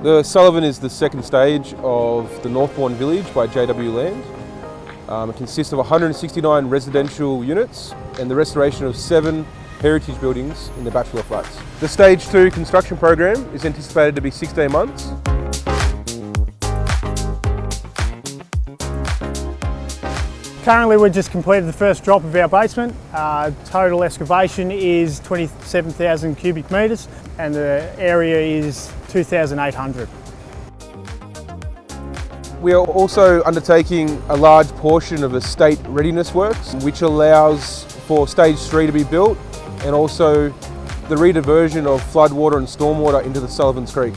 The Sullivan is the second stage of the Northbourne Village by JW Land. It consists of 169 residential units and the restoration of 7 heritage buildings in the bachelor flats. The Stage 2 construction program is anticipated to be 16 months. Currently we've just completed the first drop of our basement. Total excavation is 27,000 cubic metres and the area is 2,800. We are also undertaking a large portion of estate readiness works, which allows for Stage 3 to be built and also the rediversion of floodwater and stormwater into the Sullivan's Creek.